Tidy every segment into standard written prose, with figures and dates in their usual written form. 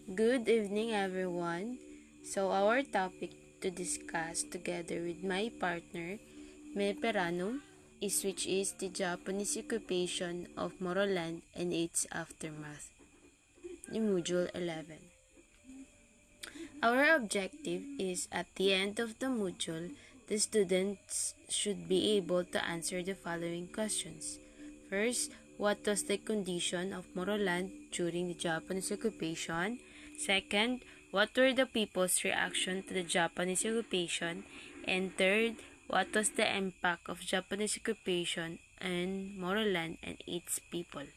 Good evening, everyone. So, our topic to discuss together with my partner, Me Peranum, is which is the Japanese occupation of Moroland and its aftermath, in Module 11. Our objective is at the end of the module, the students should be able to answer the following questions. First, what was the condition of Moroland during the Japanese occupation? Second, what were the people's reaction to the Japanese occupation? And third, what was the impact of Japanese occupation on Moroland and its people?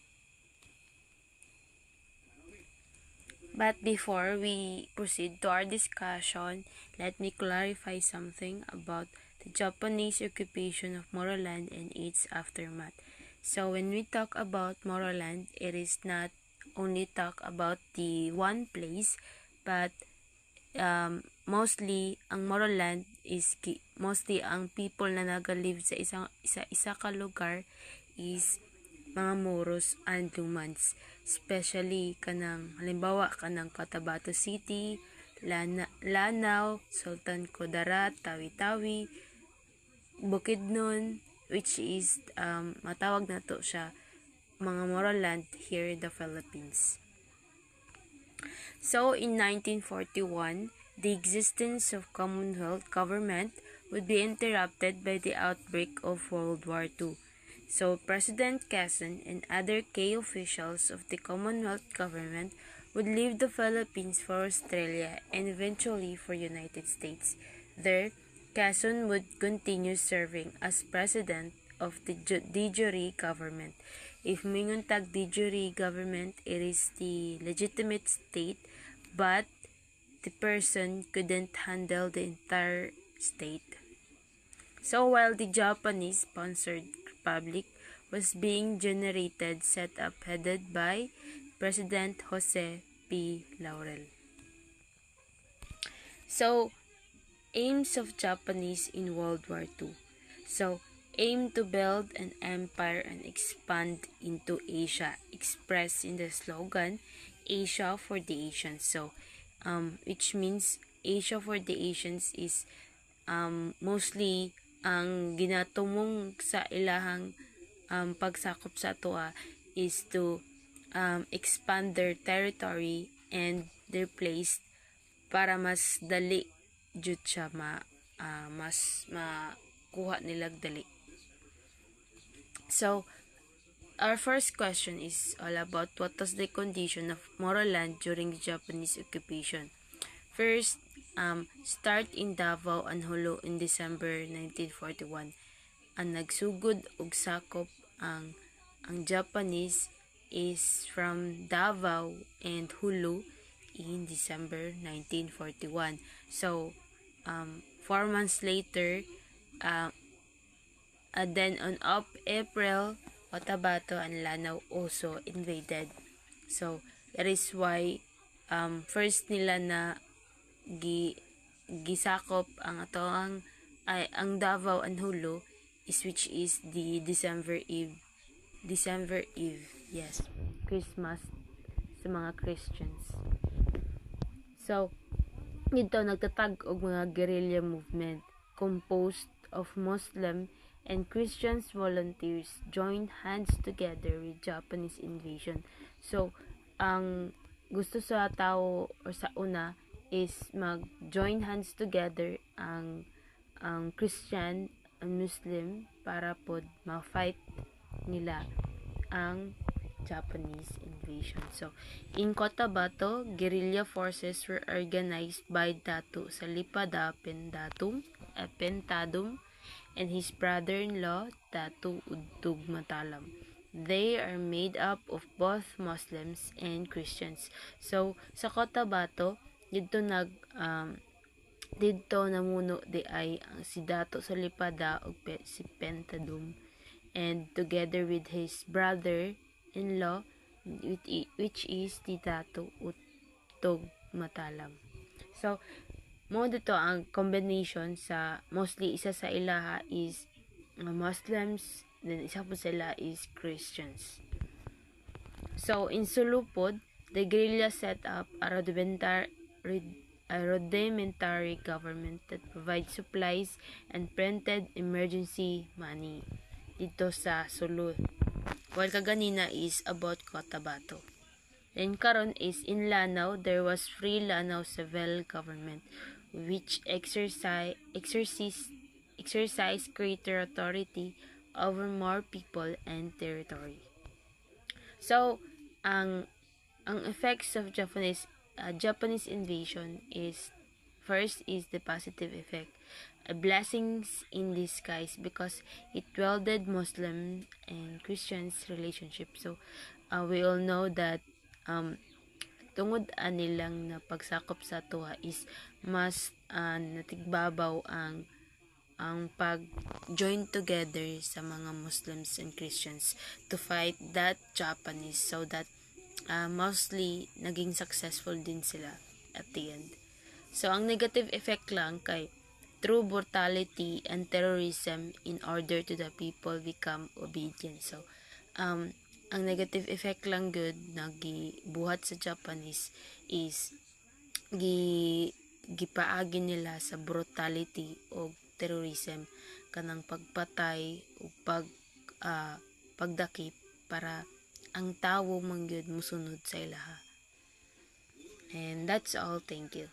But before we proceed to our discussion, let me clarify something about the Japanese occupation of Moroland and its aftermath. So when we talk about Moroland, it is not only talk about the one place, but mostly ang Moroland is mostly ang people na naga-live sa isa ka lugar is mga Moros and Lumans, especially kanang halimbawa kanang Cotabato City, Lanao, Sultan Kudarat, Tawi-Tawi, Bukidnon, which is matawag na to siya mga Moroland here in the Philippines. So in 1941, the existence of Commonwealth government would be interrupted by the outbreak of World War II. So President Quezon and other key officials of the Commonwealth government would leave the Philippines for Australia and eventually for United States. There, Quezon would continue serving as president of the de jure government. If mingon tag de jure government, it is the legitimate state, but the person couldn't handle the entire state. So while the Japanese-sponsored republic was being generated, set up headed by President Jose P. Laurel. So, aims of Japanese in World War II. So, aim to build an empire and expand into Asia, expressed in the slogan, Asia for the Asians. So, which means Asia for the Asians is mostly ang ginatumong sa ilahang pagsakop sa toa is to expand their territory and their place para mas dali jud siya mas makuha nilag dali. So, our first question is all about what was the condition of Moroland during the Japanese occupation. First, start in Davao and Hulu in December 1941. Ang nagsugod og sakop ang Japanese is from Davao and Hulu in December 1941. So, 4 months later, then on April, Cotabato and Lanao also invaded. So, that is why first nila na gisakop ang ang Davao and Hulu is which is the December Eve, yes, Christmas sa mga Christians. So, dito nagtatag og mga guerrilla movement composed of Muslim and Christians volunteers joined hands together with Japanese invasion. So, ang gusto sa tao or sa una is mag-join hands together ang Christian and Muslim para pod ma-fight nila ang Japanese invasion. So, in Cotabato, guerrilla forces were organized by Datu Salipada Pentadum and his brother-in-law, Datu Udtog Matalam. They are made up of both Muslims and Christians. So, sa Cotabato, dito namuno di ay ang si Dato Salipada ug si Pentadum, and together with his brother-in-law which is the Dato Udtog Matalam. So, mo dito ang combination sa mostly isa sa ilaha is Muslims, then isa po sila is Christians. So, in Sulupod, The guerrilla set up a rudimentary government that provides supplies and printed emergency money dito sa Sulu. While kaganina is about Cotabato. Then karon is in Lanao, there was Free Lanao Civil Government which exercise greater authority over more people and territory. So, ang effects of Japanese invasion is first is the positive effect, a blessings in disguise because it welded Muslim and Christians relationship. So we all know that tungod nilang na pagsakop sa tuwa is mas natigbabaw ang pag-join together sa mga Muslims and Christians to fight that Japanese, so that mostly naging successful din sila at the end. So, ang negative effect lang kay through brutality and terrorism in order to the people become obedient. So, ang negative effect lang good na gibuhat sa Japanese is gipaagi nila sa brutality o terrorism kanang pagpatay o pagdakip para ang tawo man gyud mosunod sa ilaha. And that's all. Thank you.